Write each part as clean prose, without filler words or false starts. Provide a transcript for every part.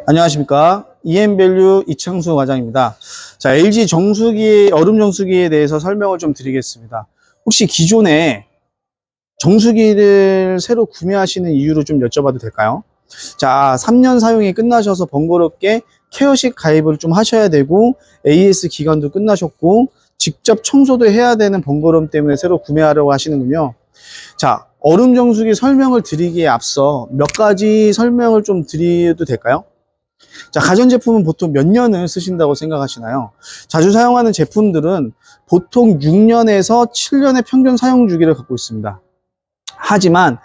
안녕하십니까. EM밸류 이창수 과장입니다. 자, LG 정수기, 얼음 정수기에 대해서 설명을 좀 드리겠습니다. 혹시 기존에 정수기를 새로 구매하시는 이유를 좀 여쭤봐도 될까요? 자, 3년 사용이 끝나셔서 번거롭게 케어식 가입을 좀 하셔야 되고, AS 기간도 끝나셨고, 직접 청소도 해야 되는 번거로움 때문에 새로 구매하려고 하시는군요. 자, 얼음 정수기 설명을 드리기에 앞서 몇 가지 설명을 좀 드려도 될까요? 자, 가전제품은 보통 몇 년을 쓰신다고 생각하시나요? 자주 사용하는 제품들은 보통 6년에서 7년의 평균 사용 주기를 갖고 있습니다. 하지만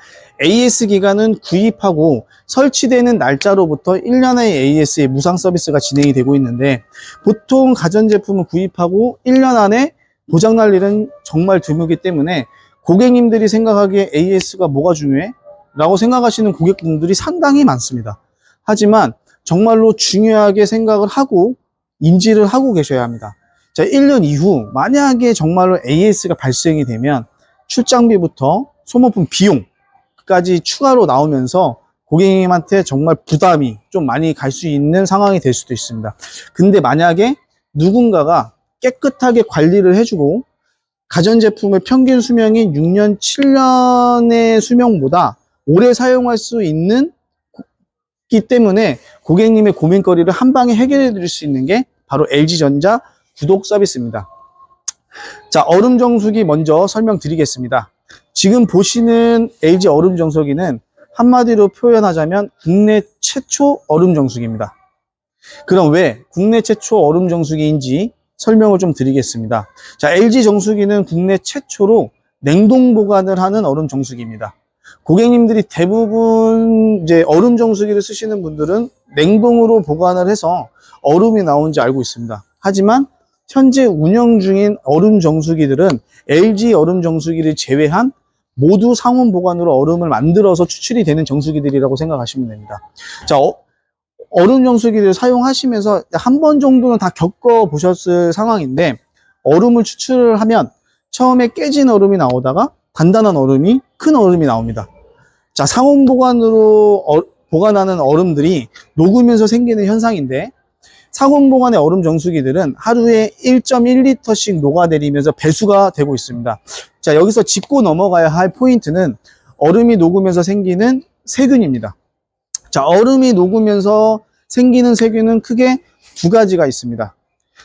AS 기간은 구입하고 설치되는 날짜로부터 1년의 AS의 무상 서비스가 진행이 되고 있는데, 보통 가전제품을 구입하고 1년 안에 고장날 일은 정말 드물기 때문에 고객님들이 생각하기에 AS가 뭐가 중요해? 라고 생각하시는 고객분들이 상당히 많습니다. 하지만 정말로 중요하게 생각을 하고 인지를 하고 계셔야 합니다. 자, 1년 이후 만약에 정말로 AS가 발생이 되면 출장비부터 소모품 비용까지 추가로 나오면서 고객님한테 정말 부담이 좀 많이 갈 수 있는 상황이 될 수도 있습니다. 근데 만약에 누군가가 깨끗하게 관리를 해주고 가전제품의 평균 수명이 6년, 7년의 수명보다 오래 사용할 수 있는 기 때문에 고객님의 고민거리를 한 방에 해결해 드릴 수 있는 게 바로 LG전자 구독 서비스입니다. 자, 얼음 정수기 먼저 설명드리겠습니다. 지금 보시는 LG 얼음 정수기는 한마디로 표현하자면 국내 최초 얼음 정수기입니다. 그럼 왜 국내 최초 얼음 정수기인지 설명을 좀 드리겠습니다. 자, LG 정수기는 국내 최초로 냉동 보관을 하는 얼음 정수기입니다. 고객님들이 대부분 이제 얼음 정수기를 쓰시는 분들은 냉동으로 보관을 해서 얼음이 나오는지 알고 있습니다. 하지만 현재 운영 중인 얼음 정수기들은 LG 얼음 정수기를 제외한 모두 상온 보관으로 얼음을 만들어서 추출이 되는 정수기들이라고 생각하시면 됩니다. 자, 얼음 정수기를 사용하시면서 한 번 정도는 다 겪어보셨을 상황인데, 얼음을 추출을 하면 처음에 깨진 얼음이 나오다가 단단한 얼음이, 큰 얼음이 나옵니다. 자, 상온 보관으로 보관하는 얼음들이 녹으면서 생기는 현상인데, 상온 보관의 얼음 정수기들은 하루에 1.1리터씩 녹아내리면서 배수가 되고 있습니다. 자, 여기서 짚고 넘어가야 할 포인트는 얼음이 녹으면서 생기는 세균입니다. 자, 얼음이 녹으면서 생기는 세균은 크게 두 가지가 있습니다.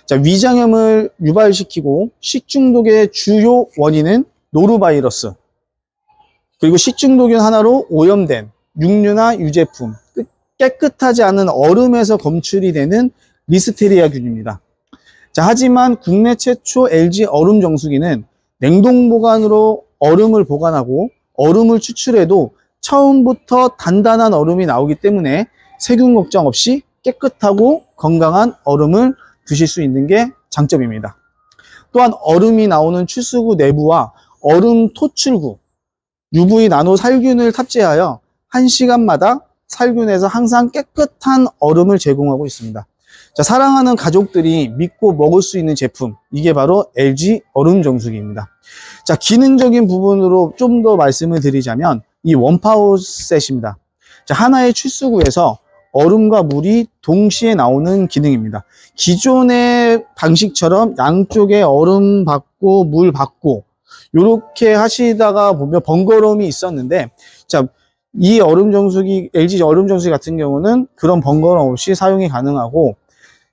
자, 위장염을 유발시키고 식중독의 주요 원인은 노루바이러스, 그리고 식중독인 하나로 오염된 육류나 유제품, 깨끗하지 않은 얼음에서 검출이 되는 리스테리아균입니다. 자, 하지만 국내 최초 LG 얼음 정수기는 냉동 보관으로 얼음을 보관하고 얼음을 추출해도 처음부터 단단한 얼음이 나오기 때문에 세균 걱정 없이 깨끗하고 건강한 얼음을 드실 수 있는 게 장점입니다. 또한 얼음이 나오는 출수구 내부와 얼음 토출구, UV 나노 살균을 탑재하여 1시간마다 살균해서 항상 깨끗한 얼음을 제공하고 있습니다. 자, 사랑하는 가족들이 믿고 먹을 수 있는 제품, 이게 바로 LG 얼음 정수기입니다. 자, 기능적인 부분으로 좀 더 말씀을 드리자면 이 원파워 셋입니다. 자, 하나의 출수구에서 얼음과 물이 동시에 나오는 기능입니다. 기존의 방식처럼 양쪽에 얼음 받고 물 받고 이렇게 하시다가 보면 번거로움이 있었는데, 자, 이 얼음 정수기, LG 얼음 정수기 같은 경우는 그런 번거로움 없이 사용이 가능하고,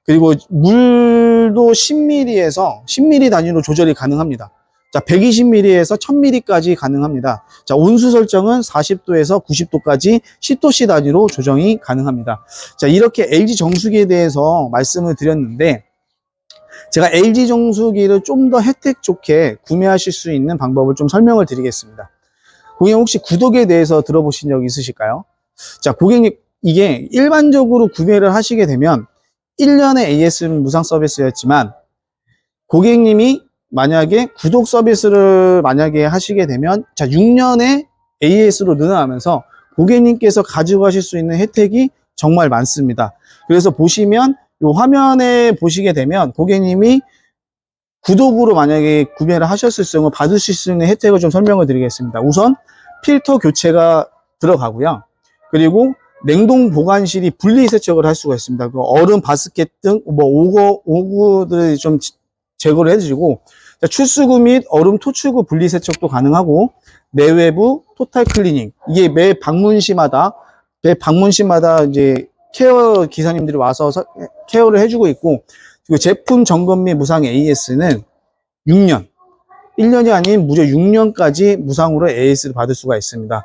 그리고 물도 10ml에서 10ml 단위로 조절이 가능합니다. 자, 120ml에서 1000ml까지 가능합니다. 자, 온수 설정은 40도에서 90도까지 10도씨 단위로 조정이 가능합니다. 자, 이렇게 LG 정수기에 대해서 말씀을 드렸는데, 제가 LG 정수기를 좀 더 혜택 좋게 구매하실 수 있는 방법을 좀 설명을 드리겠습니다. 고객님 혹시 구독에 대해서 들어보신 적 있으실까요? 자, 고객님, 이게 일반적으로 구매를 하시게 되면 1년의 AS는 무상 서비스였지만, 고객님이 만약에 구독 서비스를 만약에 하시게 되면, 자, 6년의 AS로 늘어나면서 고객님께서 가지고 가실 수 있는 혜택이 정말 많습니다. 그래서 보시면 이 화면에 보시게 되면 고객님이 구독으로 만약에 구매를 하셨을 경우 받으실 수 있는 혜택을 좀 설명을 드리겠습니다. 우선 필터 교체가 들어가고요. 그리고 냉동 보관실이 분리 세척을 할 수가 있습니다. 그 얼음 바스켓 등 뭐 오구들을 좀 제거를 해주고, 출수구 및 얼음 토출구 분리 세척도 가능하고, 내외부 토탈 클리닝, 이게 매 방문시마다 이제 케어 기사님들이 와서 케어를 해주고 있고, 그리고 제품 점검 및 무상 AS는 6년, 1년이 아닌 무려 6년까지 무상으로 AS를 받을 수가 있습니다.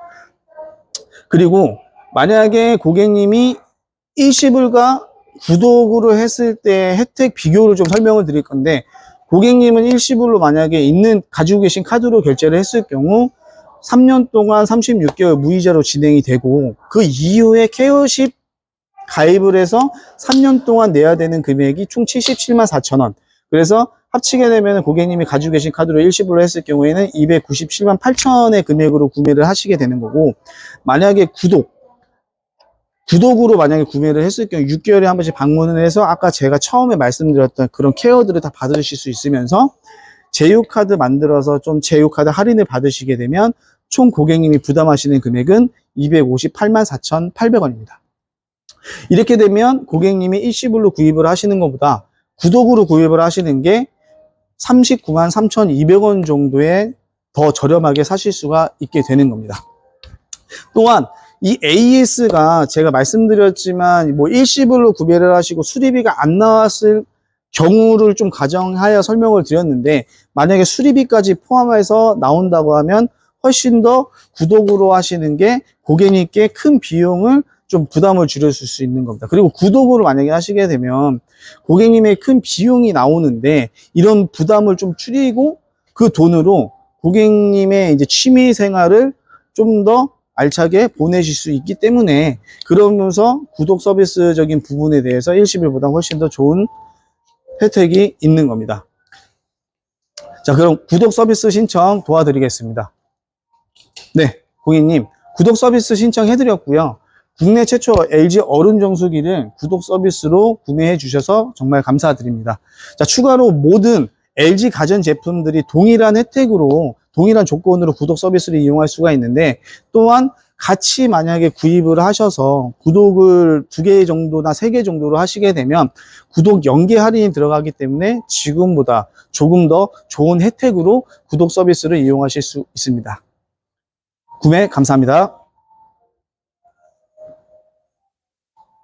그리고 만약에 고객님이 일시불과 구독으로 했을 때 혜택 비교를 좀 설명을 드릴 건데, 고객님은 일시불로 만약에 가지고 계신 카드로 결제를 했을 경우 3년 동안 36개월 무이자로 진행이 되고, 그 이후에 케어십 가입을 해서 3년 동안 내야 되는 금액이 총 77만 4천 원. 그래서 합치게 되면 고객님이 가지고 계신 카드로 일시불로 했을 경우에는 297만 8천의 금액으로 구매를 하시게 되는 거고, 만약에 구독으로 만약에 구매를 했을 경우 6개월에 한 번씩 방문을 해서 아까 제가 처음에 말씀드렸던 그런 케어들을 다 받으실 수 있으면서 제휴카드 만들어서 좀 제휴카드 할인을 받으시게 되면 총 고객님이 부담하시는 금액은 258만 4,800원입니다. 이렇게 되면 고객님이 일시불로 구입을 하시는 것보다 구독으로 구입을 하시는 게 39만 3,200원 정도에 더 저렴하게 사실 수가 있게 되는 겁니다. 또한 이 AS가 제가 말씀드렸지만 뭐 일시불로 구매를 하시고 수리비가 안 나왔을 경우를 좀 가정하여 설명을 드렸는데, 만약에 수리비까지 포함해서 나온다고 하면 훨씬 더 구독으로 하시는 게 고객님께 큰 비용을 좀 부담을 줄여줄 수 있는 겁니다. 그리고 구독으로 만약에 하시게 되면 고객님의 큰 비용이 나오는데, 이런 부담을 좀 줄이고 그 돈으로 고객님의 이제 취미 생활을 좀 더 알차게 보내실 수 있기 때문에, 그러면서 구독 서비스적인 부분에 대해서 일시불보다 훨씬 더 좋은 혜택이 있는 겁니다. 자, 그럼 구독 서비스 신청 도와드리겠습니다. 네, 고객님 구독 서비스 신청해 드렸고요. 국내 최초 LG 얼음 정수기를 구독 서비스로 구매해 주셔서 정말 감사드립니다. 자, 추가로 모든 LG 가전 제품들이 동일한 혜택으로, 동일한 조건으로 구독 서비스를 이용할 수가 있는데, 또한 같이 만약에 구입을 하셔서 구독을 2개 정도나 3개 정도로 하시게 되면 구독 연계 할인이 들어가기 때문에 지금보다 조금 더 좋은 혜택으로 구독 서비스를 이용하실 수 있습니다. 구매 감사합니다.